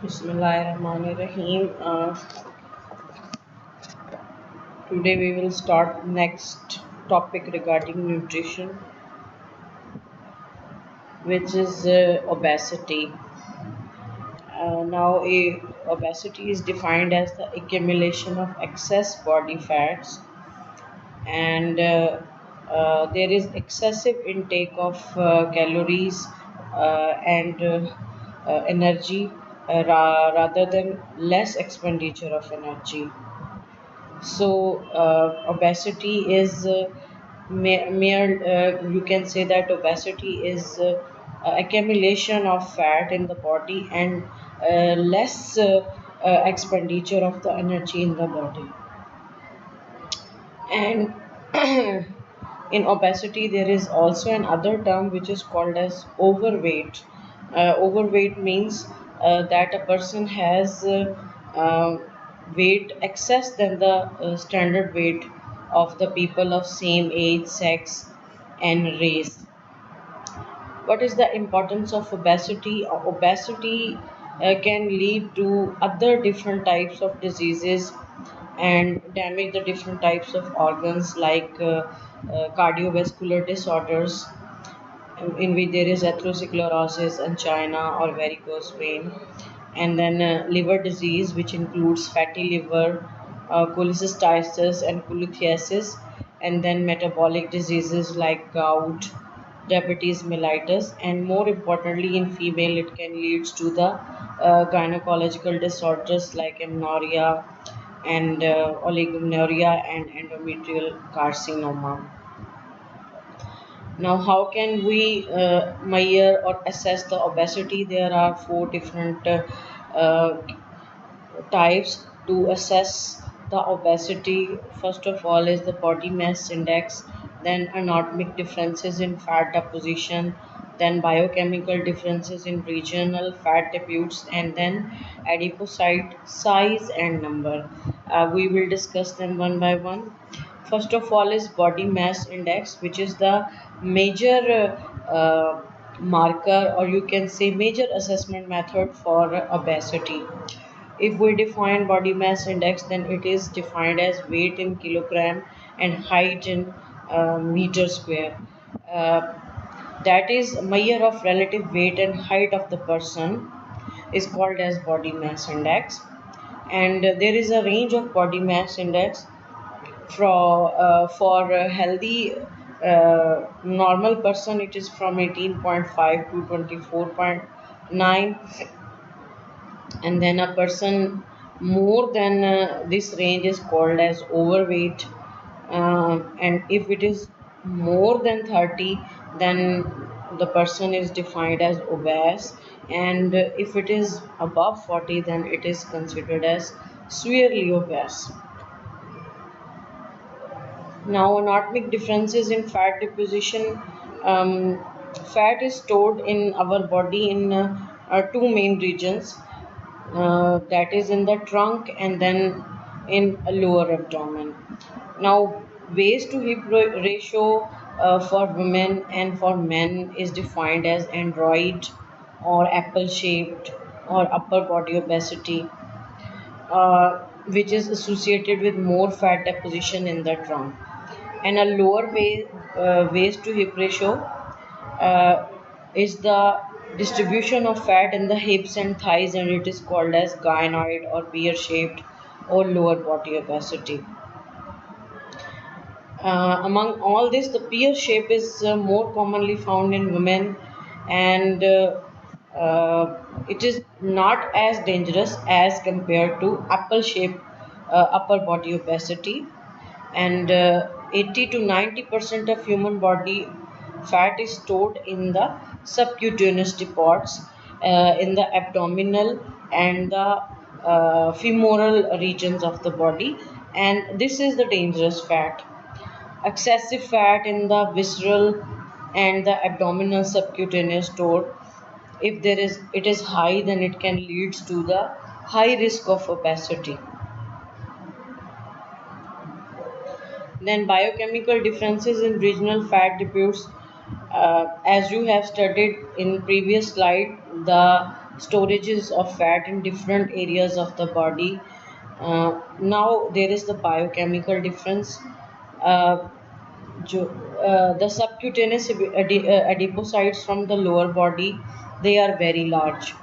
Bismillahirrahmanirrahim. Today we will start next topic regarding nutrition, which is obesity. Obesity is defined as the accumulation of excess body fats, and there is excessive intake of calories and energy rather than less expenditure of energy. Obesity is you can say that obesity is accumulation of fat in the body and less expenditure of the energy in the body. And in obesity, there is also another term which is called as overweight. Overweight means that a person has uh, weight excess than the standard weight of the people of same age, sex, and race. What is the importance of obesity? Obesity can lead to other different types of diseases and damage the different types of organs like cardiovascular disorders, in which there is atherosclerosis, angina, or varicose vein, and then liver disease, which includes fatty liver, cholecystitis, and cholelithiasis, and then metabolic diseases like gout, diabetes mellitus, and more importantly, in female, it can lead to the gynecological disorders like amenorrhea and oligomenorrhea and endometrial carcinoma. Now, how can we measure or assess the obesity? There are four different uh, types to assess the obesity. First of all, is the body mass index, then anatomic differences in fat deposition, then biochemical differences in regional fat deposits, and then adipocyte size and number. We will discuss them one by one. First of all is body mass index, which is the major marker, or you can say major assessment method for obesity. If we define body mass index, then it is defined as weight in kilogram and height in meter square. Uh, that is measure of relative weight and height of the person is called as body mass index. And there is a range of body mass index for a healthy normal person. It is from 18.5 to 24.9, and then a person more than this range is called as overweight. And if it is more than 30, then the person is defined as obese, and if it is above 40, then it is considered as severely obese. Now, anatomic differences in fat deposition. Um, Fat is stored in our body in two main regions, that is in the trunk and then in a lower abdomen. Now, waist to hip ratio for women and for men is defined as android or apple shaped or upper body obesity, which is associated with more fat deposition in the trunk, and a lower waist to hip ratio uh, is the distribution of fat in the hips and thighs, and it is called as gynoid or pear shaped or lower body obesity. Among all this, the pear shape is more commonly found in women, and it is not as dangerous as compared to apple shaped upper body obesity. And 80 to 90% of human body fat is stored in the subcutaneous depots in the abdominal and the femoral regions of the body, and this is the dangerous fat. Excessive fat in the visceral and the abdominal subcutaneous store, if there is it is high, then it can lead to the high risk of obesity. Then biochemical differences in regional fat deposits. As you have studied in previous slide, the storages of fat in different areas of the body. Now there is the biochemical difference. Uh, the subcutaneous adipocytes from the lower body, they are very large,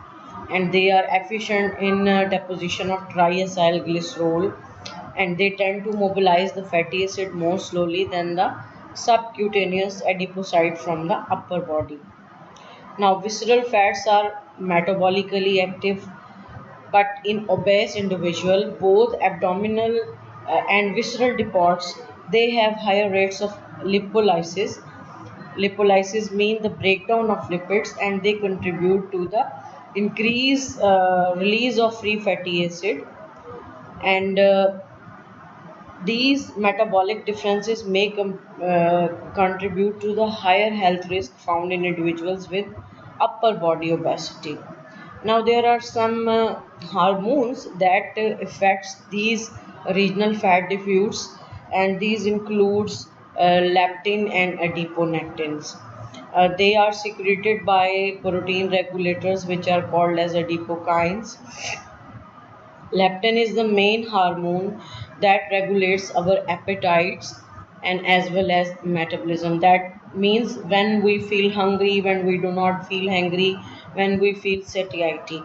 and they are efficient in deposition of triacylglycerol, and they tend to mobilize the fatty acid more slowly than the subcutaneous adipocyte from the upper body. Now visceral fats are metabolically active, but in obese individual, both abdominal and visceral depots, they have higher rates of lipolysis. Lipolysis mean the breakdown of lipids, and they contribute to the increase release of free fatty acid. And these metabolic differences may contribute to the higher health risk found in individuals with upper body obesity. Now there are some hormones that affects these regional fat diffuse, and these includes leptin and adiponectins. They are secreted by protein regulators which are called as adipokines. Leptin is the main hormone that regulates our appetites and as well as metabolism. That means when we feel hungry, when we do not feel hungry, when we feel satiety.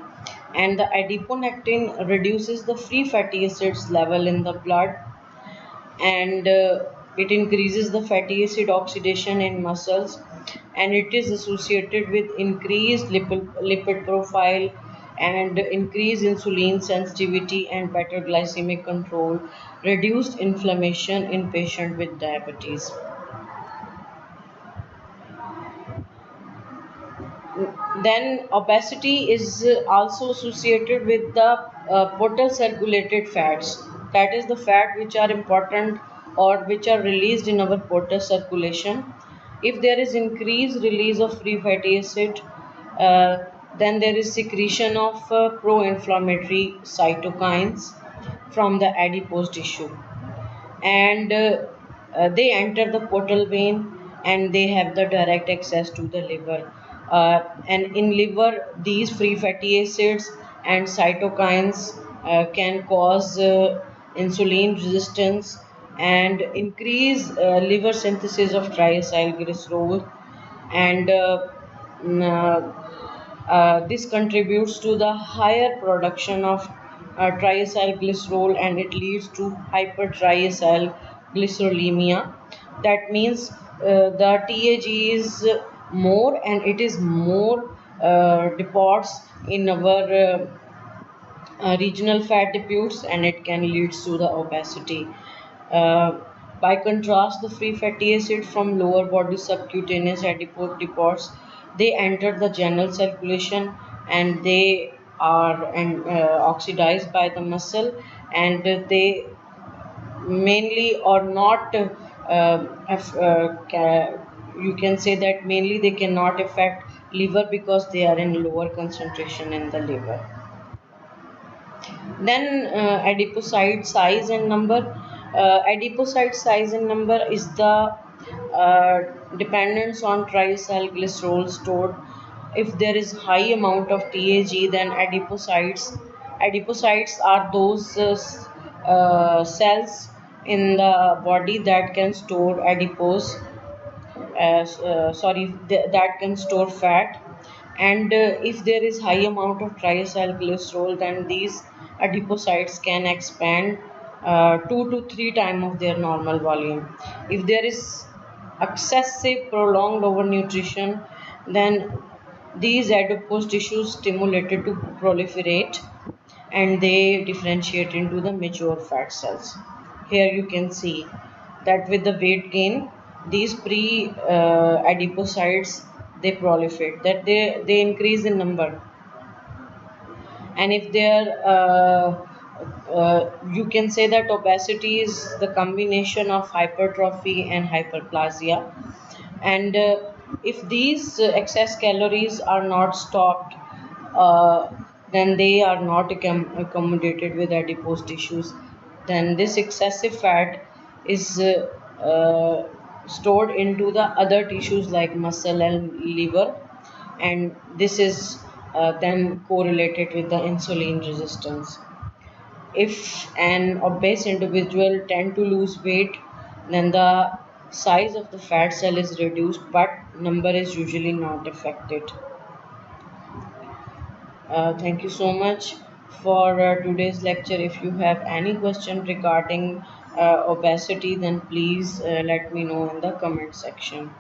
And the adiponectin reduces the free fatty acids level in the blood, and it increases the fatty acid oxidation in muscles, and it is associated with increased lipid profile and increased insulin sensitivity and better glycemic control, reduced inflammation in patient with diabetes. Then obesity is also associated with the portal circulated fats. That is the fat which are important or which are released in our portal circulation. If there is increased release of free fatty acid, uh, then there is secretion of pro-inflammatory cytokines from the adipose tissue, and they enter the portal vein, and they have the direct access to the liver. And in liver, these free fatty acids and cytokines can cause insulin resistance and increase liver synthesis of triacylglycerol, and this contributes to the higher production of triacylglycerol, and it leads to hypertriacylglycerolemia. That means the TAG is more, and it is more deposits in our regional fat deposits, and it can lead to the obesity. Uh, by contrast, the free fatty acid from lower body subcutaneous adipose deposits, they enter the general circulation, and they are oxidized by the muscle, and they mainly or not you can say that mainly they cannot affect liver because they are in lower concentration in the liver. Then adipocyte size and number. Adipocyte size and number is the dependence on triacylglycerol stored. If there is high amount of TAG, then adipocytes are those cells in the body that can store adipose that can store fat, and if there is high amount of triacylglycerol, then these adipocytes can expand 2 to 3 times of their normal volume. If there is excessive prolonged overnutrition, then these adipose tissues stimulated to proliferate, and they differentiate into the mature fat cells. Here you can see that with the weight gain, these pre adipocytes, they proliferate, that they increase in number. And if they are you can say that obesity is the combination of hypertrophy and hyperplasia, and if these excess calories are not stopped, uh, then they are not accommodated with adipose tissues, then this excessive fat is stored into the other tissues like muscle and liver, and this is then correlated with the insulin resistance. If an obese individual tend to lose weight, then the size of the fat cell is reduced, but number is usually not affected. Thank you so much for today's lecture. If you have any question regarding obesity, then please let me know in the comment section.